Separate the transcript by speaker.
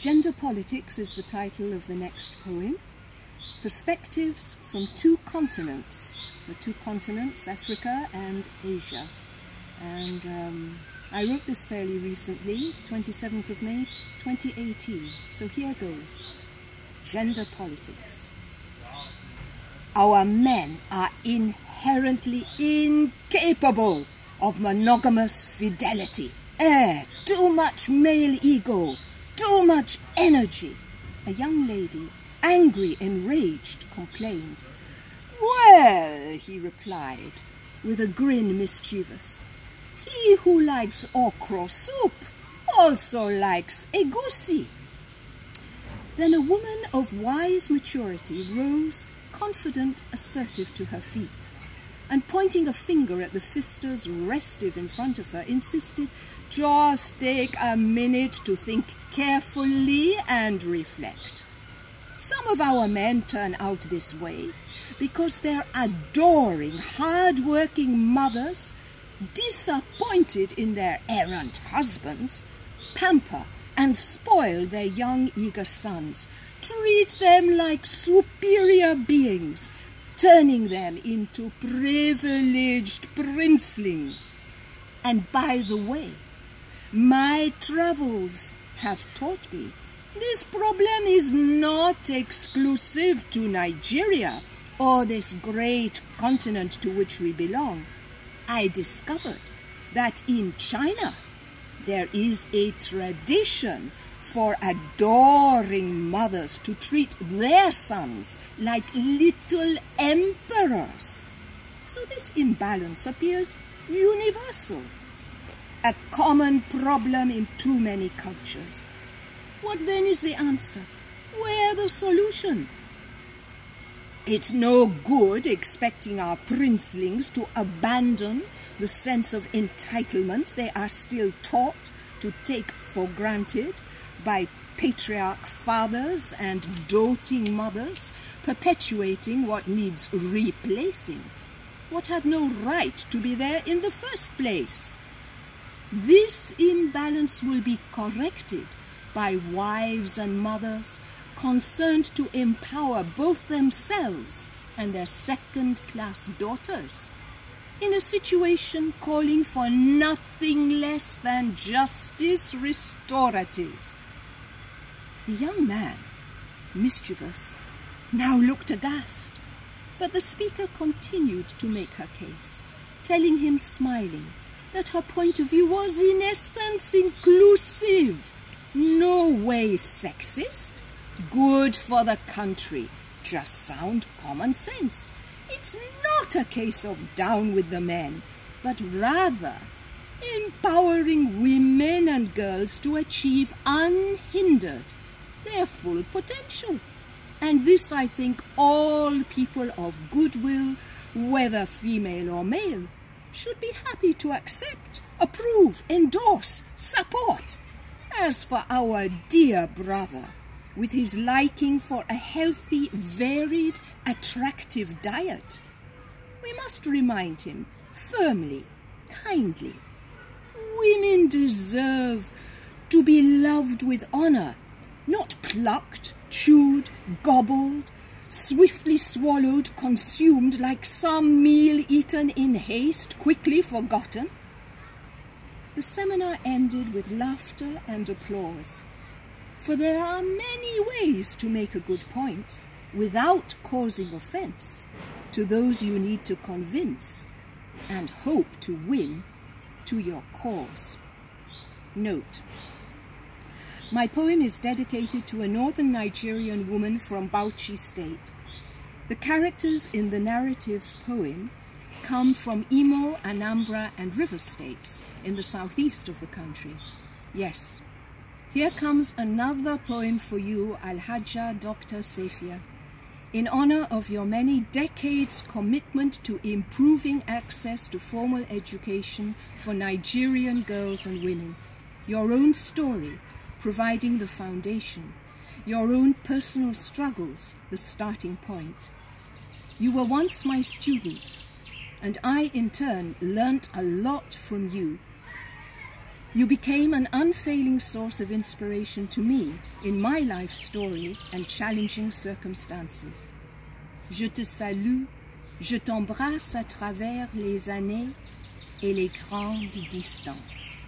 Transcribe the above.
Speaker 1: Gender Politics is the title of the next poem. Perspectives from two continents, the two continents, Africa and Asia. And I wrote this fairly recently, 27th of May, 2018. So here goes. Gender Politics. Our men are inherently incapable of monogamous fidelity. Too much male ego, too much energy. A young lady, angry, enraged, complained. Well, he replied, with a grin mischievous, he who likes okra soup also likes egusi. Then a woman of wise maturity rose, confident, assertive to her feet, and pointing a finger at the sisters restive in front of her, insisted, just take a minute to think carefully and reflect. Some of our men turn out this way because their adoring, hard-working mothers, disappointed in their errant husbands, pamper and spoil their young, eager sons, treat them like superior beings, turning them into privileged princelings. And by the way, my travels have taught me this problem is not exclusive to Nigeria or this great continent to which we belong. I discovered that in China there is a tradition for adoring mothers to treat their sons like little emperors. So this imbalance appears universal, a common problem in too many cultures. What then is the answer? Where the solution? It's no good expecting our princelings to abandon the sense of entitlement they are still taught to take for granted by patriarch fathers and doting mothers, perpetuating what needs replacing, what had no right to be there in the first place. This imbalance will be corrected by wives and mothers concerned to empower both themselves and their second-class daughters, in a situation calling for nothing less than justice restorative. The young man, mischievous, now looked aghast, but the speaker continued to make her case, telling him, smiling, that her point of view was in essence inclusive, no way sexist, good for the country, just sound common sense. It's not a case of down with the men, but rather empowering women and girls to achieve unhindered their full potential. And this, I think, all people of goodwill, whether female or male, should be happy to accept, approve, endorse, support. As for our dear brother, with his liking for a healthy, varied, attractive diet, we must remind him firmly, kindly, women deserve to be loved with honor, not plucked, chewed, gobbled, swiftly swallowed, consumed like some meal eaten in haste, quickly forgotten. The seminar ended with laughter and applause, for there are many ways to make a good point without causing offense to those you need to convince and hope to win to your cause. Note: my poem is dedicated to a northern Nigerian woman from Bauchi State. The characters in the narrative poem come from Imo, Anambra and Rivers states in the southeast of the country. Yes, here comes another poem for you, Alhaja Dr. Safia, in honor of your many decades' commitment to improving access to formal education for Nigerian girls and women. Your own story providing the foundation, your own personal struggles the starting point. You were once my student, and I in turn learnt a lot from you. You became an unfailing source of inspiration to me in my life story and challenging circumstances. Je te salue, je t'embrasse à travers les années et les grandes distances.